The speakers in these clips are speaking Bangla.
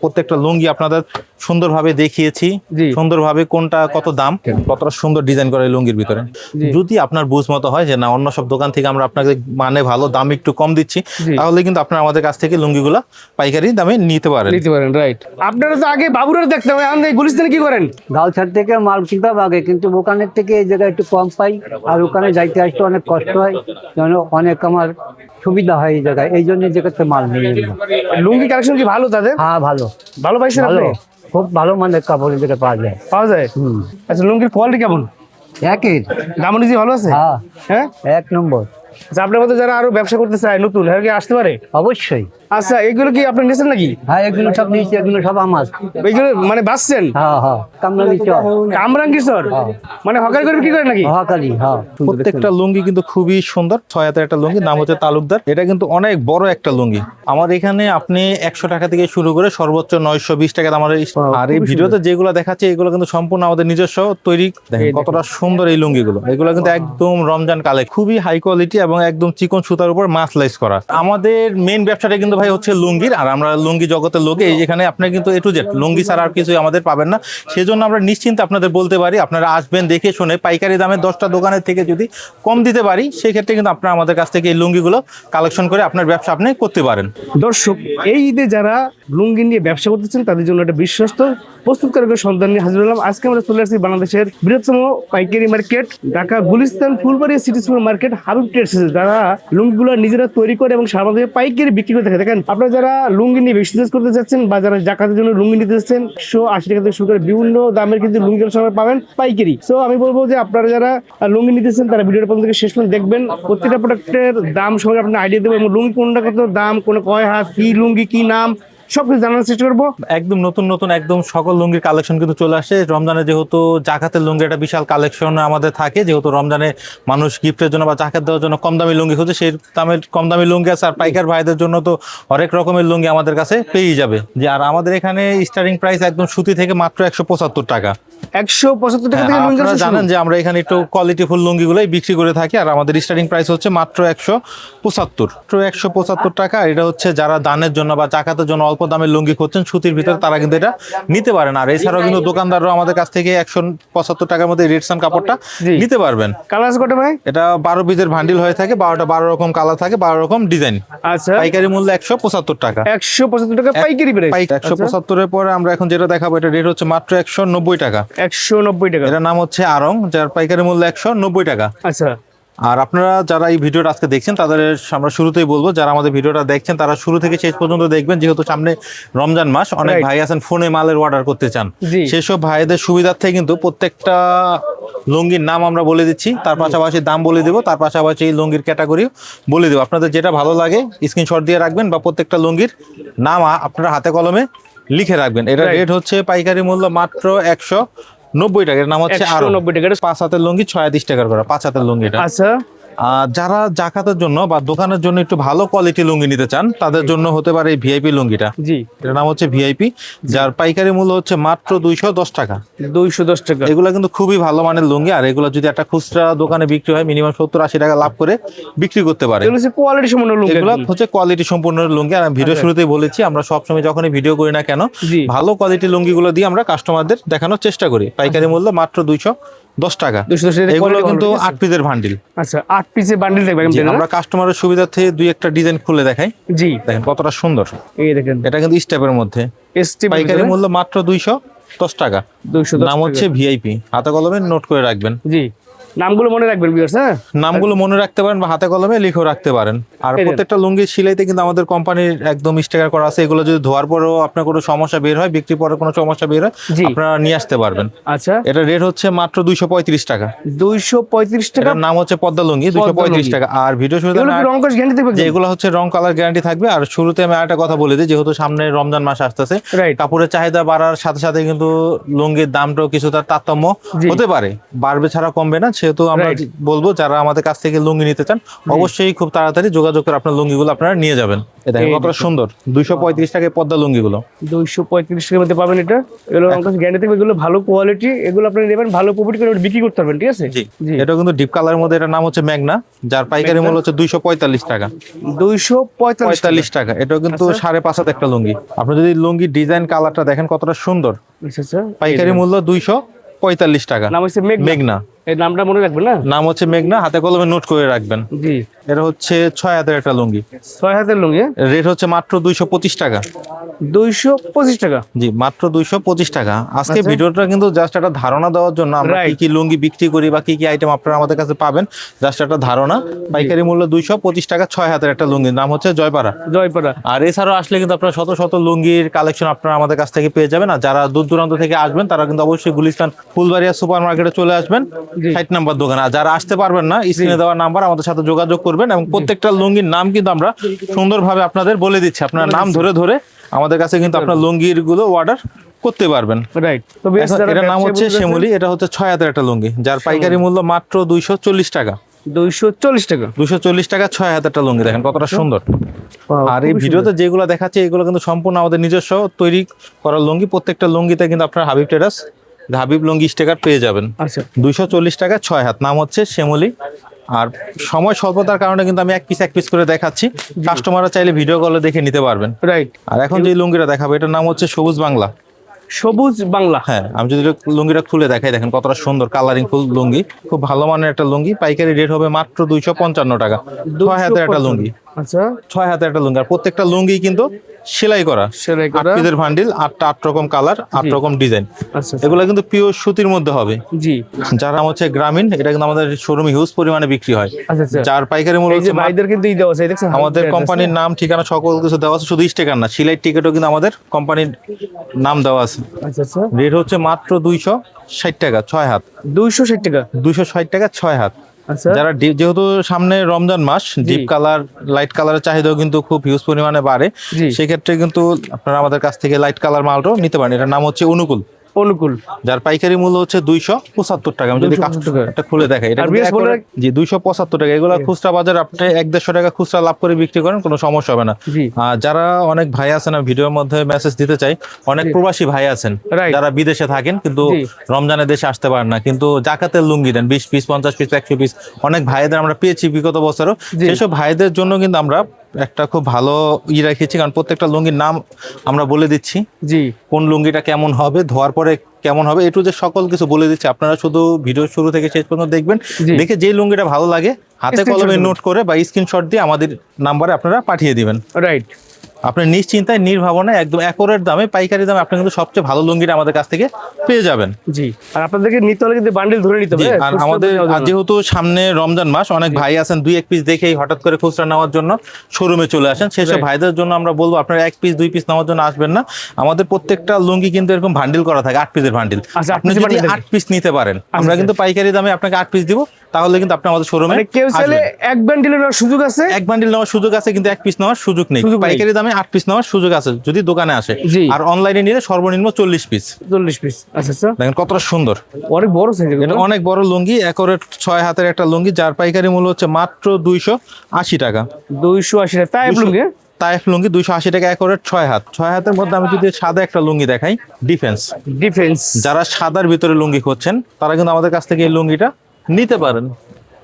প্রত্যেকটা লুঙ্গি আপনাদের সুন্দরভাবে দেখিয়েছি, সুন্দরভাবে কোনটা কত দাম, কতটা সুন্দর ডিজাইন করা এই লুঙ্গির ভিতরে। যদি আপনার বুঝ মতো হয় যে না অন্য সব দোকান থেকে আমরা আপনাকে মানে ভালো দাম একটু কম দিচ্ছি, তাহলে কিন্তু আপনারা আমাদের কাছ থেকে লুঙ্গিগুলো পাইকারি দামে নিতে পারেন। রাইট। আপনারা তো আগে বাবুরের দেখতে হবে, এখন এই গুলিস্তানে কি করেন? গাউছার থেকে মাল কিনতাম আগে, কিন্তু ওখানের থেকে এই জায়গায় একটু কম পাই, আর ওখানে যাইতে আসতে অনেক কষ্ট হয়, যেন অনেক আমার সুবিধা হয় এই জায়গায়, এই জন্য এই জায়গাতে মাল নিয়ে এলাম। লুঙ্গি কালেকশন কি ভালো তাদের? হ্যাঁ ভালো, ভালো পাইছেন ভালো, আপনি? খুব ভালো মানের কাপড় এই জায়গায় পাওয়া যায়। পাওয়া যায়। আচ্ছা, লুঙ্গির কোয়ালিটি কেমন? একই দাম অনুযায়ী ভালো আছে? হ্যাঁ হ্যাঁ, 1 নম্বর। আচ্ছা, আপনার মতো যারা আরো ব্যবসা করতে চায় নতুন, হ্যাঁ কি আসতে পারে? অবশ্যই। আচ্ছা, এগুলো কি আপনি নিয়েছেন নাকি? হ্যাঁ এগুলো সব নিয়েছি, এগুলো সব আমার। এগুলো মানে বাঁচছেন? হ্যাঁ হ্যাঁ, কামরানি চর, কামরাঙ্গি স্টোর, মানে হকার করে কি করে নাকি? হকালি। হ্যাঁ, প্রত্যেকটা লুঙ্গি কিন্তু খুবই সুন্দর। 6 হাতের একটা লুঙ্গি, নাম হচ্ছে তালুকদার। এটা কিন্তু অনেক বড় একটা লুঙ্গি। আমার এখানে আপনি 100 টাকা থেকে শুরু করে সর্বোচ্চ 920 টাকা আমার। আর এই ভিডিওতে যেগুলো দেখাচ্ছে এগুলো কিন্তু সম্পূর্ণ আমাদের নিজস্ব তৈরি। দেখেন কতটা সুন্দর এই লুঙ্গিগুলো। এগুলো কিন্তু একদম রমজান কালে খুবই হাই কোয়ালিটি এবং একদম চিকন সুতার উপর মাসলাইজ করা। আমাদের মেইন ব্যবসাটা কিন্তু ভাই হচ্ছে লুঙ্গির, আর আমরা লুঙ্গি জগতের লোক। এই এখানে আপনি কিন্তু A to Z লুঙ্গি ছাড়া আর কিছু আমাদের পাবেন না। সেজন্য আমরা নিশ্চিন্তে আপনাদের বলতে পারি, আপনারা আসবেন দেখে শুনে পাইকারি দামে 10টা দোকানের থেকে যদি কম দিতে পারি, সেই ক্ষেত্রে কিন্তু আপনারা আমাদের কাছ থেকে এই লুঙ্গিগুলো কালেকশন করে আপনার ব্যবসা আপনি করতে পারেন। দর্শক, এই ঈদে যারা লুঙ্গি নিয়ে ব্যবসা করতেছেন তাদের জন্য একটা বিশ্বস্ত প্রস্তুতকারকের সন্ধান নিয়ে হাজির হলাম। আজকে আমরা চলে আসছি বাংলাদেশের বৃহত্তম পাইকারি market Dhaka Gulistan Phulbari city super market Habib Trades, যারা লুঙ্গিগুলো নিজেরা তৈরি করে এবং সারা বাংলাদেশে পাইকারি বিক্রি করে থাকে। দেখেন, আপনারা যারা লুঙ্গি নিয়ে বিজনেস করতে যাচ্ছেন বা যারা জাকাতের জন্য লুঙ্গি নিতে যাচ্ছেন, 180 টাকা থেকে শুরু করে বিভিন্ন দামের কিন্তু লুঙ্গি সময় পাবেন পাইকারি। সো আমি বলবো যে আপনারা যারা লুঙ্গি নিতেছেন তারা ভিডিওটা প্রথম থেকে শেষ পর্যন্ত দেখবেন। প্রত্যেকটা প্রোডাক্টের দাম সবাই আপনার আইডিয়া দেবো এবং লুঙ্গি কোনটা কত দাম, কোন কয় হাত, কি লুঙ্গি, কি নাম, সবকিছু জানার চেষ্টা করবো। একদম নতুন নতুন একদম সকল লুঙ্গির কালেকশন কিন্তু চলে আসে। রমজানে যেহেতু জাকাতের লুঙ্গি একটা বিশাল কালেকশন আমাদের থাকে, যেহেতু রমজানে মানুষ গিফটের জন্য বা জাকাত দেওয়ার জন্য কম দামি লুঙ্গি খুঁজে, সেই দামের কম দামি লুঙ্গি আছে। আর পাইকার ভাইদের জন্য তো অনেক রকমের লুঙ্গি আমাদের কাছে পেয়ে যাবে। যে আর আমাদের এখানে স্টার্টিং প্রাইস একদম সুতি থেকে মাত্র 175 টাকা। 175 টাকা থেকে লুঙ্গি। আপনারা জানেন যে আমরা এখানে একটু কোয়ালিটিফুল লুঙ্গিগুলোই বিক্রি করে থাকি, আর আমাদের স্টার্টিং প্রাইস হচ্ছে মাত্র 175 টাকা। এটা হচ্ছে যারা দানের জন্য বা জাকাতের জন্য অল্প দামের লুঙ্গি খুঁজছেন সুতির ভিতরে, তারা কিন্তু এটা নিতে পারেন। আর এছাড়াও কিন্তু দোকানদাররাও আমাদের কাছ থেকে 175 টাকার মধ্যে রেডসান কাপড়টা নিতে পারবেন। কালার আছে কত ভাই? এটা 12 পিসের ভান্ডিল হয়ে থাকে, 12 রকম কালার থাকে, 12 রকম ডিজাইন। আচ্ছা, পাইকারি মূল্য 175 টাকা। 175 টাকা পাইকারি প্রাইস। 175 এর পরে আমরা এখন যেটা দেখাবো, এটা রেট হচ্ছে মাত্র 190 টাকা। 190 টাকা। এটার নাম হচ্ছে আরং, যার পাইকারি মূল্য 190 টাকা। আচ্ছা, আর আপনারা যারা এই ভিডিওটা আজকে দেখছেন তাদের আমরা শুরুতেই বলবো, যারা আমাদের ভিডিওটা দেখছেন তারা শুরু থেকে শেষ পর্যন্ত দেখবেন, যেহেতু সামনে রমজান মাস। অনেক ভাই আছেন ফোনে মালের অর্ডার করতে চান, সেসব ভাইদের সুবিধার্থে কিন্তু প্রত্যেকটা লুঙ্গির নাম আমরা বলে দিচ্ছি, তার পাশাপাশি দাম বলে দেবো, তার পাশাপাশি এই লুঙ্গির ক্যাটাগরিও বলে দেবো। আপনাদের যেটা ভালো লাগে স্ক্রিনশট দিয়ে রাখবেন বা প্রত্যেকটা লুঙ্গির নাম আপনারা হাতে কলমে লিখে রাখবেন। এটা রেট হচ্ছে পাইকারি মূল্য মাত্র 190 টাকা। এর নাম হচ্ছে আরো 190 টাকা। 5 হাতের লুঙ্গি 36 টাকার করা 5 হাতের লুঙ্গিটা। আচ্ছা, যারা জাকাতের জন্য বা দোকানের জন্য একটু ভালো কোয়ালিটি লুঙ্গি নিতে চান, তাদের জন্য হতে পারে এই ভিআইপি লুঙ্গিটা। জি, এর নাম হচ্ছে ভিআইপি, যার পাইকারি মূল্য হচ্ছে মাত্র 210 টাকা। 210 টাকা। এগুলো কিন্তু খুবই ভালো মানের লুঙ্গি, আর এগুলো যদি একটা খুচরা দোকানে বিক্রি হয় মিনিমাম 70-80 টাকা লাভ করে বিক্রি করতে পারে। এগুলো হচ্ছে কোয়ালিটি সম্পূর্ণ লুঙ্গি। এগুলো হচ্ছে কোয়ালিটি সম্পূর্ণ লুঙ্গি। আর আমি ভিডিও শুরুতেই বলেছি, আমরা সবসময় যখনই ভিডিও করি না কেন, ভালো কোয়ালিটি লুঙ্গিগুলো দিয়ে আমরা কাস্টমারদের দেখানোর চেষ্টা করি। পাইকারি মূল্য মাত্র 210 টাকা। এগুলো কিন্তু 8 পিসের ভান্ডিল। আচ্ছা, 8 পিসের বান্ডিল দেখবেন। আমরা কাস্টমারের সুবিধার্থে দুই একটা ডিজাইন খুলে দেখাই। জি, দেখেন কতটা সুন্দর। এই দেখেন, এটা কিন্তু স্টেপের মধ্যে। পাইকারি মূল্য মাত্র 210 টাকা। নাম হচ্ছে ভিআইপি। হাতে কলমে নোট করে রাখবেন। জি, নামগুলো মনে রাখবেন ভিউয়ার্স। হ্যাঁ, নামগুলো মনে রাখতে পারেন বা হাতে কলমে লিখেও রাখতে পারেন। আর প্রত্যেকটা লুঙ্গির সিলাইতে কিন্তু আমাদের কোম্পানির একদম স্টিকার করা আছে। এগুলো যদি ধোয়ার পরেও আপনার কোনো সমস্যা বের হয়, বিক্রি পরে কোনো সমস্যা বের হয়, আপনারা নিয়ে আসতে পারবেন। আচ্ছা, এটা রেট হচ্ছে মাত্র 235 টাকা। 235 টাকা। এটার নাম হচ্ছে পদ্মা লুঙ্গি, 235 টাকা। আর ভিডিও শুরুতে রং কস গ্যারান্টি থাকবে, যেগুলো হচ্ছে রং কালার গ্যারান্টি থাকবে। আর শুরুতে আমি আরেকটা কথা বলে দিই, যেহেতু সামনে রমজান মাস আসতেছে, কাপড়ের চাহিদা বাড়ার সাথে সাথে কিন্তু লুঙ্গির দামটাও কিছুটা তারতম্য হতে পারে, বাড়বে ছাড়া কমবে না। সেহেতু আমরা Right. বলবো যারা আমাদের কাছ থেকে লুঙ্গি নিতে চান অবশ্যই খুব তাড়াতাড়ি যোগাযোগ করে আপনার লুঙ্গিগুলো আপনারা নিয়ে যাবেন। এটা দেখেন এই কতটা দেখুন। সুন্দর, 235 টাকায় পদ্মা লুঙ্গিগুলো। 235 টাকার মধ্যে পাবেন এটা। এগুলো আমার কাছে গ্যারান্টি থাকবে, এগুলো ভালো কোয়ালিটি, এগুলো আপনি নেবেন, ভালো প্রফিট করে বিক্রি করতে পারবেন, ঠিক আছে? জি, জি। এটা কিন্তু ডিপ কালারের মধ্যে, এটার নাম হচ্ছে মেঘনা, যার পাইকারি মূল্য হচ্ছে 245 টাকা। 245 টাকা। এটাও কিন্তু আচ্ছা। 5.5 হাত একটা লুঙ্গি। আপনি যদি লুঙ্গি ডিজাইন কালারটা দেখেন কতটা সুন্দর, আচ্ছা আচ্ছা। পাইকারি মূল্য 245 টাকা। নাম হচ্ছে মেঘনা। মেঘনা, এই নামটা মনে রাখবেন না? নাম হচ্ছে মেঘনা, হাতে কলমে নোট করে রাখবেন। জি। এটা হচ্ছে 6 হাতের একটা লুঙ্গি, 6 হাতের লুঙ্গি, রেট হচ্ছে মাত্র 225 টাকা। 225 টাকা। জি, মাত্র 225 টাকা। আজকে আচ্ছা। ভিডিওটা কিন্তু জাস্ট একটা ধারণা দেওয়ার জন্য, আমরা কি Right. কি লুঙ্গি বিক্রি করি বা কি কি আইটেম আপনারা আমাদের কাছে পাবেন, জাস্ট একটা ধারণা। পাইকারি মূল্য 225 টাকা, 6 হাতের একটা লুঙ্গি, নাম হচ্ছে জয়পাড়া। জয়পাড়া। আর এছাড়াও আসলে কিন্তু আপনারা শত শত লুঙ্গির কালেকশন আপনারা আমাদের কাছ থেকে পেয়ে যাবেন। আর যারা দূর দূরান্ত থেকে আসবেন তারা কিন্তু অবশ্যই গুলিস্তান ফুলবাড়িয়া সুপার মার্কেটে চলে আসবেন, জি। 60 নাম্বার দোকানে। আর যারা আসতে পারবেন না, স্ক্রিনে দেওয়া নাম্বার আমাদের সাথে যোগাযোগ করবেন, এবং প্রত্যেকটা লুঙ্গির নাম কিন্তু আমরা সুন্দরভাবে আপনাদের বলে দিচ্ছি। আপনার নাম ধরে ধরে আমাদের কাছে কিন্তু আপনার লুঙ্গির গুলো অর্ডার করতে পারবেন। রাইট। তো বেশ, এখন এটার নাম হচ্ছে শ্যামলী, এটা হচ্ছে 6 হাতের একটা লুঙ্গি, যার পাইকারি মূল্য মাত্র 240 টাকা। 240 টাকা। 240 টাকা 6 হাতের একটা লুঙ্গি, দেখেন কতটা সুন্দর। আর এই ভিডিওতে যেগুলো দেখাচ্ছে এগুলো কিন্তু সম্পূর্ণ আমাদের নিজস্ব তৈরি করা লুঙ্গি। প্রত্যেকটা লুঙ্গিতে কিন্তু আপনার হাবিব টেরাস, হাবিব লুঙ্গি স্টিকার পেয়ে যাবেন। আচ্ছা। 240 টাকা 6 হাত, নাম হচ্ছে শ্যামলী। আর সময় স্বল্পতার কারণে কিন্তু আমি এক পিস করে দেখাচ্ছি, কাস্টমাররা চাইলে ভিডিও কলে দেখে নিতে পারবেন। রাইট। আর এখন যে লুঙ্গিটা দেখাবো এটার নাম হচ্ছে সবুজ বাংলা। সবুজ বাংলা। হ্যাঁ, আমি যদি লুঙ্গিটা খুলে দেখাই, দেখেন কতটা সুন্দর কালারিং ফুল লুঙ্গি, খুব ভালো মানের একটা লুঙ্গি। পাইকারি রেট হবে মাত্র 255 টাকা। 6 হাতের একটা লুঙ্গি, আচ্ছা। 6 হাতের একটা লুঙ্গি। আর প্রত্যেকটা লুঙ্গি কিন্তু সেলাই করা, সেলাই 8 করা। পিসের ভান্ডিল, 8 রকম কালার, 8 রকম ডিজাইন। আচ্ছা। এগুলো কিন্তু পিওর সুতির মধ্যে হবে। জি। যারা হচ্ছে গ্রামীণ, এটা কিন্তু আমাদের শোরুমে হিউজ পরিমাণে বিক্রি হয়। আচ্ছা আচ্ছা। যার পাইকারি মূল্য এই যে হচ্ছে ভাইদের কিন্তু ই দেওয়া আছে, দেখছেন? আমাদের কোম্পানির নাম, ঠিকানা সকল কিছু দেওয়া আছে, শুধু স্টিকার না, সিলাই টিকেটও কিন্তু আমাদের কোম্পানির নাম দেওয়া আছে। আচ্ছা আচ্ছা। রেট হচ্ছে মাত্র 260 টাকা 6 হাত। 260 টাকা। 260 টাকা 6 হাত। আচ্ছা। যারা যেহেতু সামনে রমজান মাস, ডিপ কালার লাইট কালারের চাহিদাও কিন্তু খুব হিউজ পরিমাণে বাড়ে, জি। সেক্ষেত্রে কিন্তু আপনারা আমাদের কাছ থেকে লাইট কালার মালটাও নিতে পারেন। এটার নাম হচ্ছে অনুকূল, অনুকূল। যার পাইকারি মূল্য হচ্ছে 275 টাকা। আমি যদি 275 টাকা। একটা খুলে দেখাই, এটা আর কিন্তু বিএস বলে জি 275 টাকা। এগুলো খুচরা বাজারে আপনি 1-150 টাকা খুচরা লাভ করে বিক্রি করেন, কোনো সমস্যা হবে না। জি। আর যারা অনেক ভাই আছেন, আমি ভিডিওর মধ্যে মেসেজ দিতে চাই, অনেক প্রবাসী ভাই আছেন Right. যারা বিদেশে থাকেন কিন্তু জি। রমজানের দেশে আসতে পারেন না, কিন্তু জাকাতের লুঙ্গি দেন 20 পিস, 50 পিস, 100 পিস। অনেক ভাইদের আমরা পেয়েছি বিগত বছরও। জি। সেসব ভাইদের জন্য কিন্তু আমরা একটা খুব ভালো রেখেছি, কারণ প্রত্যেকটা লুঙ্গির নাম আমরা বলে দিচ্ছি, জি। কোন লুঙ্গিটা কেমন হবে, ধোয়ার পরে কেমন হবে, একটু যে সকল কিছু বলে দিচ্ছি। আপনারা শুধু ভিডিও শুরু থেকে শেষ পর্যন্ত দেখবেন, জি। দেখে যে লুঙ্গিটা ভালো লাগে হাতে Screenshot কলমে দিবেন। নোট করে বা স্ক্রিনশট দিয়ে আমাদের নাম্বারে আপনারা পাঠিয়ে দিবেন। রাইট। আপনি নিশ্চিন্তায় নির্ভাবনায় একদম অ্যাকোরেট দামে, পাইকারি দামে আপনি কিন্তু সবচেয়ে ভালো লুঙ্গিটা আমাদের কাছ থেকে পেয়ে যাবেন। জি। আর আপনাদেরকে নিতে হলে কিন্তু বান্ডিল ধরে নিতে জি, হবে। আর আমাদের আর যেহেতু সামনে রমজান মাস, অনেক ভাই আছেন 2-1 পিস দেখেই হঠাৎ করে খুচরা নেওয়ার জন্য শোরুমে চলে আসেন। সেসব Right. ভাইদের জন্য আমরা বলবো আপনারা 1 পিস 2 পিস নেওয়ার জন্য আসবেন না। আমাদের প্রত্যেকটা লুঙ্গি কিন্তু এরকম ভান্ডিল করা থাকে, 8 পিসের ভান্ডিল। আচ্ছা, 8 আপনি পিসের যদি bundle 8 পিস নিতে পারেন, আমরা আচ্ছা। কিন্তু পাইকারি দামে আপনাকে 8 পিস দিব, তাহলে কিন্তু আপনি আমাদের শোরুমে মানে কেউ চাইলে এক বান্ডিলের নেওয়ার সুযোগ আছে। এক বান্ডিল নেওয়ার সুযোগ আছে, কিন্তু 1 পিস নেওয়ার সুযোগ নেই। সুযোগ নেই। পাইকারি দামে 8 পিস নেওয়ার সুযোগ আছে যদি দোকানে আসে। জি। আর অনলাইনে নিলে সর্বনিম্ন 40 পিস। 40 পিস। আচ্ছা আচ্ছা। দেখেন কতটা সুন্দর, অনেক বড় সাইজ। এটা অনেক বড় লুঙ্গি, একরেট 6 হাতের একটা লুঙ্গি, যার পাইকারি মূল্য হচ্ছে মাত্র 280 টাকা। 280 টাকা। তাই লুঙ্গি। তাইফ লুঙ্গি 280 টাকা একরেট 6 হাত। 6 হাতের মধ্যে আমি যদি সাদা একটা লুঙ্গি দেখাই, ডিফেন্স, ডিফেন্স। যারা সাদার ভিতরে লুঙ্গি খুঁজছেন তারা কিন্তু আমাদের কাছ থেকে এই লুঙ্গিটা নিতে পারেন।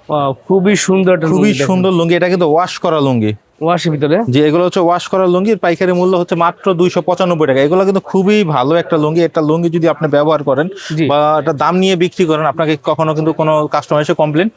ওয়াও, খুবই সুন্দর একটা খুবই লুঙ্গি দেখেন। সুন্দর লুঙ্গি, এটা কিন্তু ওয়াশ করা লুঙ্গি। ওয়াশের ভিতরে। যে এগুলো হচ্ছে ওয়াশ করা লুঙ্গির পাইকারি মূল্য হচ্ছে মাত্র 295 টাকা। এগুলো কিন্তু খুবই ভালো একটা লুঙ্গি। একটা লুঙ্গি যদি আপনি ব্যবহার করেন জি। বা এটা দাম নিয়ে বিক্রি করেন, আপনাকে কখনো কিন্তু কোনো কাস্টমার এসে কমপ্লেন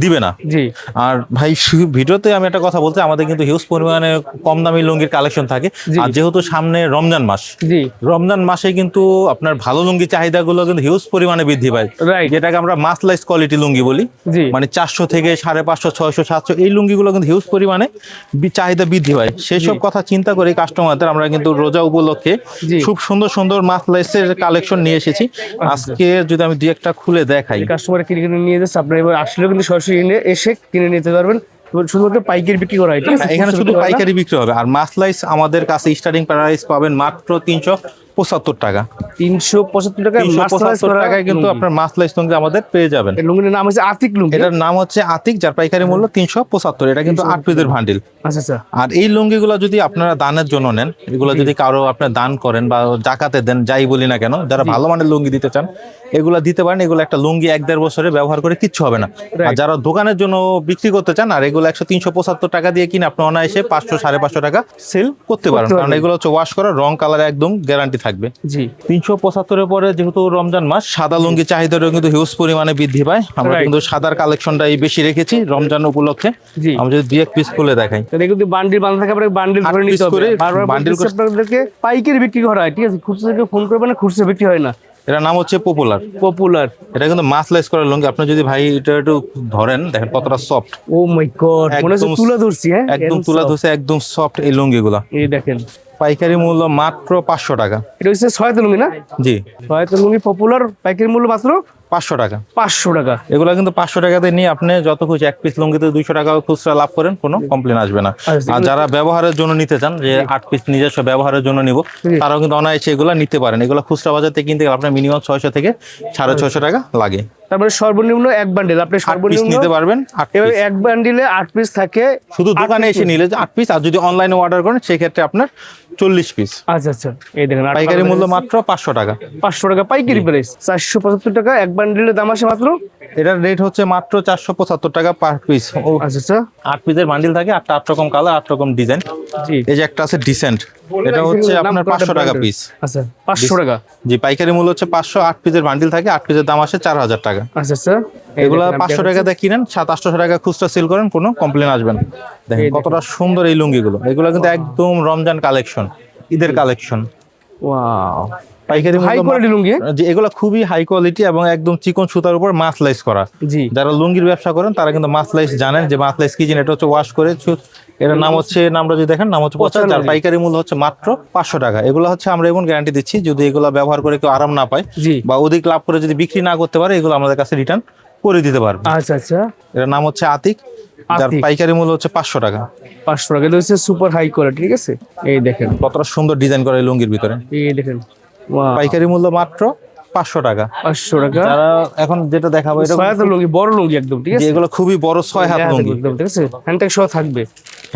দিবে না। জি। আর ভাই ভিডিওতে আমি একটা কথা বলতে, আমাদের কিন্তু হিউজ পরিমাণে কম দামি লুঙ্গির কালেকশন থাকে। জি। আর যেহেতু সামনে রমজান মাস, জি। রমজান মাসে কিন্তু আপনার ভালো লুঙ্গি চাহিদাগুলো কিন্তু হিউজ পরিমাণে বৃদ্ধি পায়, রাইট। যেটাকে আমরা মাসলাইজ কোয়ালিটি লুঙ্গি বলি। জি। মানে 400 থেকে 550, 600, 700 এই লুঙ্গিগুলো কিন্তু হিউজ পরিমাণে চাহিদা বৃদ্ধি পায়। সেই সব কথা চিন্তা করে কাস্টমারদের আমরা কিন্তু রোজা উপলক্ষে জি। খুব সুন্দর সুন্দর মাসলাইসের কালেকশন নিয়ে এসেছি। আজকে যদি আমি দুই একটা খুলে দেখাই, কাস্টমার কিনে কিনে নিয়ে যাচ্ছে, আপনারা এবার আসলেও কিন্তু সরাসরি এসে কিনে নিতে পারবেন। শুধুমাত্র পাইকারি বিক্রি করা হয়, ঠিক আছে? এখানে শুধু পাইকারি বিক্রি হবে। আর মাসলাইস আমাদের কাছে স্টার্টিং প্রাইস পাবেন মাত্র 375 টাকা। 375 টাকায় 375 টাকায় কিন্তু আপনার মাসলাইজ লুঙ্গি আমাদের পেয়ে যাবেন। লুঙ্গির নাম হচ্ছে আতিক লুঙ্গি। এটার নাম হচ্ছে আতিক, যার পাইকারি মূল্য 375। এটা কিন্তু 8 পিসের ভান্ডিল। আচ্ছা আচ্ছা। আর এই লুঙ্গিগুলো যদি আপনারা দানের জন্য নেন, এগুলো যদি কারো আপনার দান করেন বা জাকাতে দেন, যাই বলি না কেন, যারা ভালো মানের লুঙ্গি দিতে চান এগুলা দিতে পারেন। এগুলো একটা লুঙ্গি 1-1.5 বছরে ব্যবহার করে কিচ্ছু হবে না। আর যারা দোকানের জন্য বিক্রি করতে চান, আর এগুলো 375 টাকা দিয়ে কিনে আপনি অনায়াসে 500-550 টাকা সেল করতে পারেন, কারণ এগুলো হচ্ছে ওয়াশ করা, রং কালার একদম গ্যারান্টি থাকবে। জি। 375-এর পরে যেহেতু রমজান মাস, সাদা লুঙ্গি চাহিদাটাও কিন্তু হিউজ পরিমাণে বৃদ্ধি পায়। আমরা কিন্তু সাদার কালেকশনটাই বেশি রেখেছি রমজান উপলক্ষে। আমরা যদি 2-1 পিস খুলে দেখাই, তাহলে কিন্তু বান্ডিল বাঁধা থাকে, আপনাকে বান্ডিল ধরে নিতে হবে। বারবার বান্ডিল বলতেছি আপনাদেরকে পাইকারি বিক্রি করা হয়, ঠিক আছে? খুচরা থেকে ফোন করবেন না, খুচরা বিক্রি হয় না। এটার নাম হচ্ছে পপুলার। পপুলার। এটা কিন্তু মাসলাইজ করা লুঙ্গি। আপনি যদি ভাই এটা একটু ধরেন, দেখেন কতটা সফট। ও মাই গড, মনে হচ্ছে তুলা ধরছি। হ্যাঁ, একদম তুলা ধরছে, একদম সফট এই লুঙ্গিগুলো। এই দেখেন, পাইকারি মূল্য মাত্র 500 টাকা। এটা হচ্ছে সহায়তা লুঙ্গি না? জি, সহায়তা লুঙ্গি পপুলার, পাইকারি মূল্য মাত্র 500 টাকা। 500 টাকা। এগুলো কিন্তু 500 টাকাতে নিয়ে আপনি যত খুশি, 1 পিস লুঙ্গিতে 200 টাকা খুচরা লাভ করেন, কোনো কমপ্লেন আসবে না। আর যারা ব্যবহারের জন্য নিতে চান, যে 8 পিস নিজস্ব ব্যবহারের জন্য নিব, তারাও কিন্তু অনায়াসে এগুলো নিতে পারেন। এগুলো খুচরা বাজার থেকে কিনতে গেলে আপনার মিনিমাম 600 থেকে 650 টাকা লাগে। তারপরে সর্বনিম্ন এক বান্ডিল আপনি 8 পিস নিতে পারবেন। 8 এবার পিস এক বান্ডিলে 8 পিস থাকে, শুধু দোকানে এসে নিলে 8 পিস, আর যদি অনলাইনে অর্ডার করেন সেক্ষেত্রে আপনার 40 পিস। আচ্ছা আচ্ছা। এই দেখেন, পাইকারি মূল্য মাত্র 500 টাকা। 500 টাকা পাইকারি প্রাইস। 475 টাকা এক বান্ডিলের দাম আসে মাত্র। এটার রেট হচ্ছে মাত্র 475 টাকা পার পিস। আচ্ছা আচ্ছা। 8 পিসের বান্ডিল থাকে, 8 রকম কালার, 8 রকম ডিজাইন। জি। এই যে একটা আছে ডিসেন্ট, এটা হচ্ছে আপনার 500 টাকা পিস। আচ্ছা, 500 টাকা। জি, পাইকারি মূল্য হচ্ছে 500। 8 পিসের বান্ডিল থাকে, 8 পিসের দাম আসে 4000 টাকা। আচ্ছা আচ্ছা। এগুলা 500 টাকা দিয়ে কিনেন, 700-800 টাকা খুচরা সেল করেন, কোনো কমপ্লেন আসবে না। দেখেন কতটা সুন্দর এই লুঙ্গিগুলো। এগুলো কিন্তু একদম রমজান কালেকশন, ঈদের কালেকশন। ওয়াও, পাইকারি হাই কোয়ালিটি লুঙ্গি। যে এগুলো খুবই হাই কোয়ালিটি এবং একদম চিকন সুতার উপর মাসলাইজ করা। জি। যারা লুঙ্গির ব্যবসা করেন তারা কিন্তু মাসলাইজ জানেন, যে মাসলাইজ কি জিনিস। এটা হচ্ছে ওয়াশ করে, এটার নাম হচ্ছে, নামটা যদি দেখেন, নাম হচ্ছে পচা। যার পাইকারি মূল্য হচ্ছে মাত্র 500 টাকা। এগুলো হচ্ছে আমরা এমন গ্যারান্টি দিচ্ছি, যদি এগুলো ব্যবহার করে কেউ আরাম না পায় জি, বা অধিক লাভ করে যদি বিক্রি না করতে পারে, এগুলো আমাদের কাছে রিটার্ন করে দিতে পারবে। আচ্ছা আচ্ছা। এটার নাম হচ্ছে আতিক, যার পাইকারি মূল্য হচ্ছে 500 টাকা। 500 টাকা। এটা হচ্ছে সুপার হাই কোয়ালিটি, ঠিক আছে? এই দেখেন কতটা সুন্দর ডিজাইন করা এই লুঙ্গির ভিতরে। এই দেখেন, ওয়াও। পাইকারি মূল্য মাত্র 500 টাকা। 500 টাকা। যারা এখন যেটা দেখাবো, এটা 6 হাতের লুঙ্গি, বড় লুঙ্গি একদম, ঠিক আছে? যেগুলো খুবই বড় 6 হাত লুঙ্গি, একদম, ঠিক আছে? হ্যান্ডটেক সহ থাকবে।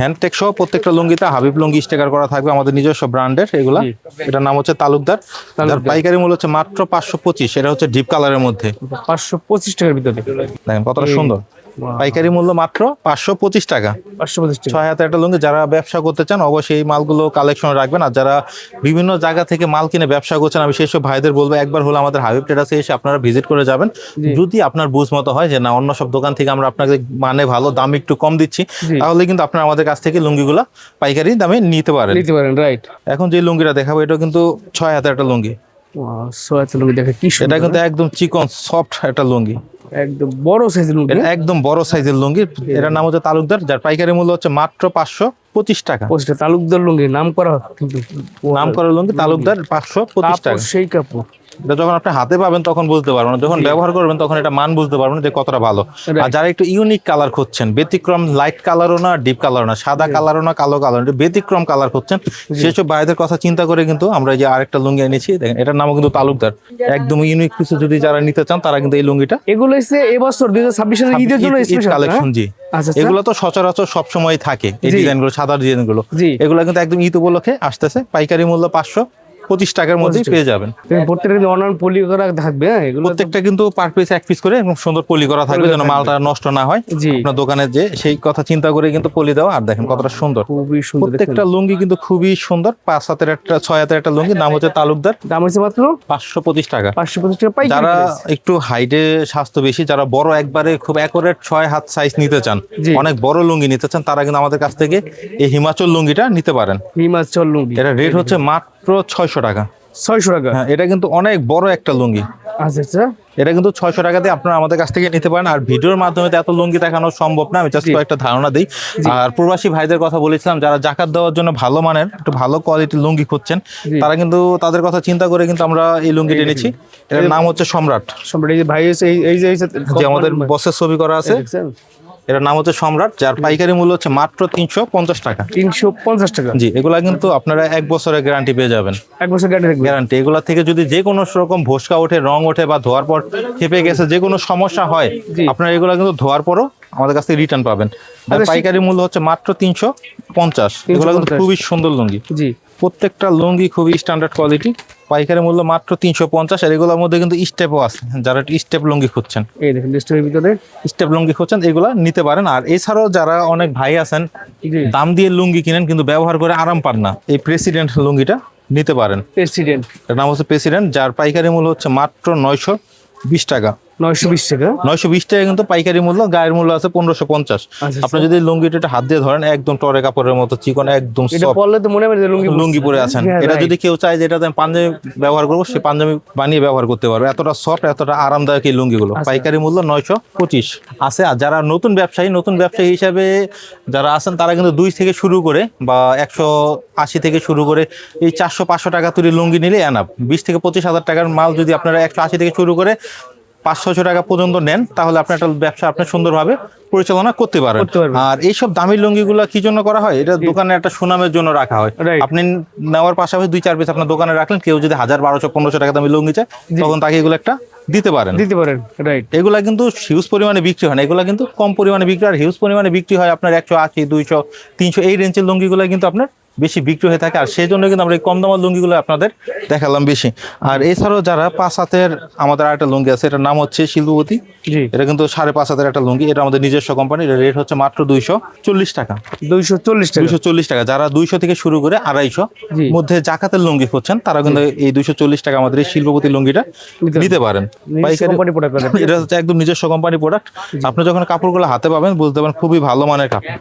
হ্যান্ডটেক সহ প্রত্যেকটা লুঙ্গিতে হাবিব লুঙ্গি স্টিকার করা থাকবে, আমাদের নিজস্ব ব্র্যান্ডের এগুলা। এটার নাম হচ্ছে তালুকদার, যার পাইকারি মূল্য হচ্ছে মাত্র 525। এটা হচ্ছে ডিপ কালারের মধ্যে, 525 টাকার ভিতরে। দেখেন কতটা সুন্দর। পাইকারি মূল্য মাত্র 525 টাকা। 525 টাকা। 6 হাতে একটা লুঙ্গি। যারা ব্যবসা করতে চান অবশ্যই এই মালগুলো কালেকশন রাখবেন। আর যারা বিভিন্ন জায়গা থেকে মাল কিনে ব্যবসা করছেন, আমি সেই সব ভাইদের বলবো একবার হলো আমাদের হাবিব ট্রেডার্সে এসে আপনারা ভিজিট করে যাবেন। যদি আপনার বুঝ মতো হয় যে না, অন্য সব দোকান থেকে আমরা আপনাকে মানে ভালো দাম একটু কম দিচ্ছি, তাহলে কিন্তু আপনারা আমাদের কাছ থেকে লুঙ্গিগুলো পাইকারি দামে নিতে পারেন। রাইট। এখন যে লুঙ্গিটা দেখাবো, এটা কিন্তু 6 হাতের একটা লুঙ্গি। ওয়াও, 6 হাতের লুঙ্গি দেখে কি সুন্দর। এটা কিন্তু একদম চিকন সফট একটা লুঙ্গি, একদম বড় সাইজের লুঙ্গি। এটা একদম বড় সাইজের লুঙ্গি। এটার নাম হচ্ছে তালুকদার, যার পাইকারি মূল্য হচ্ছে মাত্র 525 টাকা। তালুকদার লুঙ্গি নাম করা, কিন্তু নাম করা লুঙ্গি তালুকদার, 525 টাকা। সেই কাপড়। এটা যখন আপনি হাতে পাবেন তখন বুঝতে পারবেন না, যখন ব্যবহার করবেন তখন এটা মান বুঝতে পারবেন যে কতটা ভালো। আর যারা একটু ইউনিক কালার খুঁজছেন, ব্যতিক্রম, লাইট কালারও না, ডিপ কালারও না, সাদা কালারও না, কালো কালার, ব্যতিক্রম কালার খুঁজছেন, সেসব ভাইদের কথা চিন্তা করে কিন্তু আমরা এই যে আরেকটা লুঙ্গি এনেছি। দেখেন এটার নামও কিন্তু তালুকদার। একদম ইউনিক কিছু যদি যারা নিতে চান, তারা কিন্তু এই লুঙ্গিটা, এগুলো হচ্ছে এবছর 2026 এর ঈদের জন্য স্পেশাল কালেকশন। জি, এগুলো তো সচরাচর সবসময় থাকে, এই ডিজাইনগুলো, সাদা ডিজাইনগুলো। এগুলো কিন্তু একদম ঈদ উপলক্ষে আসতেছে। পাইকারি মূল্য 525 টাকার মধ্যেই পেয়ে যাবেন। প্রত্যেকটা অনলাইন পলি করা থাকবে। এগুলো প্রত্যেকটা কিন্তু পার পিস 1 পিস করে এবং সুন্দর পলি করা থাকবে, যেন মালটা নষ্ট না হয়। আপনার দোকানে যে সেই কথা চিন্তা করে কিন্তু পলি দেওয়া। আর দেখেন কতটা সুন্দর, খুবই সুন্দর। প্রত্যেকটা লুঙ্গি কিন্তু খুবই সুন্দর। 5 হাতের একটা, 6 হাতের একটা লুঙ্গি, নাম হচ্ছে তালুকদার, দাম হচ্ছে মাত্র 525 টাকা। 525 টাকা পাইকারি। যারা একটু হাইটে স্বাস্থ্য বেশি, যারা বড় একবারে খুব অ্যাকুরেট 6 হাত সাইজ নিতে চান, অনেক বড় লুঙ্গি নিতে চান, তারা কিন্তু আমাদের কাছ থেকে এই হিমাচল লুঙ্গিটা নিতে পারেন। হিমাচল লুঙ্গি, এটা রেট হচ্ছে মাত্র 600 টাকা। 600 টাকা। হ্যাঁ, এটা কিন্তু অনেক বড় একটা লুঙ্গি। আচ্ছা আচ্ছা। এটা কিন্তু 600 টাকা দিয়ে আপনারা আমাদের কাছ থেকে নিতে পারেন। আর ভিডিওর মাধ্যমে তো এত লুঙ্গি দেখানো সম্ভব না, আমি জাস্ট একটা ধারণা দিই। আর প্রবাসী ভাইদের কথা বলেছিলাম, যারা জাকাত দেওয়ার জন্য ভালো মানের একটু ভালো কোয়ালিটির লুঙ্গি খুঁজছেন, তারা কিন্তু তাদের কথা চিন্তা করে কিন্তু আমরা এই লুঙ্গিটা এনেছি। এর নাম হচ্ছে সম্রাট। সম্রাট, এই যে ভাই এই যে যে আমাদের বসের ছবি করা আছে, এটার নাম হচ্ছে সম্রাট, যার পাইকারি মূল্য হচ্ছে মাত্র 350 টাকা। 350 টাকা। জি, এগুলা কিন্তু আপনারা 1 বছরের গ্যারান্টি পেয়ে যাবেন। 1 বছর গ্যারান্টি থাকবে। গ্যারান্টি। এগুলা থেকে যদি যে কোনো রকম ভোসকা ওঠে, রং ওঠে বা ধোয়ার পর খেপে গেছে, যে কোনো সমস্যা হয়, জি। আপনারা এগুলা কিন্তু ধোয়ার পরও আমাদের কাছ থেকে রিটার্ন পাবেন। আর পাইকারি মূল্য হচ্ছে মাত্র 350। এগুলা কিন্তু খুবই সুন্দর লুঙ্গি, জি। প্রত্যেকটা লুঙ্গি খুবই স্ট্যান্ডার্ড কোয়ালিটি। পাইকারি মূল্য মাত্র 350। আর এগুলোর মধ্যে কিন্তু স্টেপও আছে, যারা স্টেপ লুঙ্গি খুঁজছেন, এই দেখেন ডিস্ট্রিক্টের ভিতরে স্টেপ লুঙ্গি খুঁজছেন, এগুলা নিতে পারেন। আর এছাড়াও যারা অনেক ভাই আছেন জি দাম দিয়ে লুঙ্গি কিনেন কিন্তু ব্যবহার করে আরাম পান না, এই প্রেসিডেন্ট লুঙ্গিটা নিতে পারেন। প্রেসিডেন্ট, এর নাম হচ্ছে প্রেসিডেন্ট, যার পাইকারি মূল্য হচ্ছে মাত্র 920 টাকা। 920 টাকা। 920 টাকা কিন্তু পাইকারি মূল্য, গায়ের মূল্য আছে 1550। আচ্ছা, আপনি যদি লুঙ্গিটা হাত দিয়ে ধরেন, একদম টরে কাপড়ের মতো চিকন, একদম এটা soft। পরলে তো মনে হয় যে লুঙ্গি লুঙ্গি পরে আছেন। হ্যাঁ, এটা right। যদি কেউ চায় যে এটাতে আমি পাঞ্জাবি ব্যবহার করবো, সে পাঞ্জাবি বানিয়ে ব্যবহার করতে পারবে, এতটা সফট, এতটা আরামদায়ক এই লুঙ্গিগুলো। আচ্ছা। পাইকারি মূল্য 925 আছে। আর যারা নতুন ব্যবসায়ী হিসাবে যারা আছেন, তারা কিন্তু 2 থেকে শুরু করে বা 180 থেকে শুরু করে এই 400-500 টাকা তৈরি লুঙ্গি নিলে এনাফ। 20 থেকে 25 হাজার টাকার মাল যদি আপনারা 180 থেকে শুরু করে 500-600 টাকা পর্যন্ত নেন, তাহলে আপনার একটা ব্যবসা আপনি সুন্দরভাবে পরিচালনা করতে পারেন। আর এইসব দামি লুঙ্গিগুলো কি জন্য করা হয়? এটা দোকানে একটা সুনামের জন্য রাখা হয়। Right। আপনি নেওয়ার পাশাপাশি 2-4 পিস আপনার দোকানে রাখলেন, কেউ যদি 1000, 1200, 1500 টাকা দামি লুঙ্গি চায়, তখন তাকে এগুলো একটা দিতে পারেন। রাইট। এগুলা কিন্তু হিউজ পরিমাণে বিক্রি হয় না, এগুলা কিন্তু কম পরিমাণে বিক্রি হয়। আর হিউজ পরিমাণে বিক্রি হয় আপনার 180, 200, 300 এই রেঞ্জের লুঙ্গিগুলো কিন্তু আপনার বেশি বিক্রি হয়ে থাকে। আর সেই জন্য কিন্তু আমরা এই কম দামের লুঙ্গিগুলো আপনাদের দেখালাম বেশি। আর এছাড়াও যারা 5 হাতের, আমাদের আরেকটা লুঙ্গি আছে, এটার নাম হচ্ছে শিল্পপতি। জি। এটা কিন্তু 5.5 হাতের একটা লুঙ্গি, এটা আমাদের নিজস্ব কোম্পানি। এর রেট হচ্ছে মাত্র 240 টাকা। 240 টাকা। 240 টাকা। যারা 200 থেকে শুরু করে 250 জি। মধ্যে জাকাতের লুঙ্গি খুঁজছেন, তারা কিন্তু এই 240 টাকা আমাদের এই শিল্পপতি লুঙ্গিটা নিতে পারেন। পাইকারি কোম্পানি প্রোডাক্ট। এটা হচ্ছে একদম নিজস্ব কোম্পানি প্রোডাক্ট। আপনি যখন কাপড়গুলো হাতে পাবেন, বুঝতে পারবেন খুবই ভালো মানের কাপড়।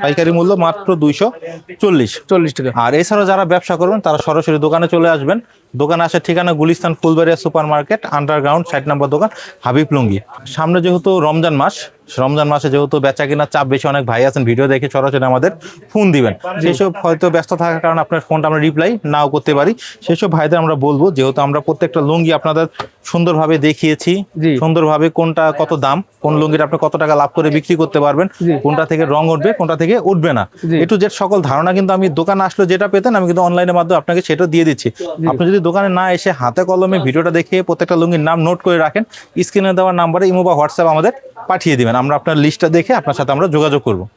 পাইকারি মূল্য মাত্র 240 টাকা। আর এছাড়াও যারা ব্যবসা করবেন, তারা সরাসরি দোকানে চলে আসবেন। দোকানে আসার ঠিকানা Gulistan Phulbaria super market, underground 60 নম্বর দোকান, হাবিব লুঙ্গি। সামনে যেহেতু রমজান মাসে যেহেতু বেচা কেনার চাপ বেশি, অনেক ভাই আছেন ভিডিও দেখে সরাসরি আমাদের ফোন দিবেন। সেসব হয়তো ব্যস্ত থাকার কারণে আপনার ফোনটা আমরা রিপ্লাই নাও করতে পারি। সেসব ভাইদের আমরা বলবো, যেহেতু আমরা প্রত্যেকটা লুঙ্গি আপনাদের সুন্দরভাবে দেখিয়েছি, সুন্দরভাবে কোনটা কত দাম, কোন লুঙ্গিটা আপনি কত টাকা লাভ করে বিক্রি করতে পারবেন, কোনটা থেকে রং উঠবে, কোনটা থেকে উঠবে না, একটু যে সকল ধারণা কিন্তু আমি দোকানে আসলে যেটা পেতেন, আমি কিন্তু অনলাইনের মাধ্যমে আপনাকে সেটা দিয়ে দিচ্ছি। আপনি যদি দোকানে না এসে হাতে কলমে ভিডিওটা দেখে প্রত্যেকটা লুঙ্গির নাম নোট করে রাখেন, স্ক্রিনে দেওয়ার নাম্বারে ইমো বা হোয়াটসঅ্যাপ আমাদের পাঠিয়ে দিবেন। আমরা আপনার লিস্টটা দেখে আপনার সাথে আমরা যোগাযোগ করব।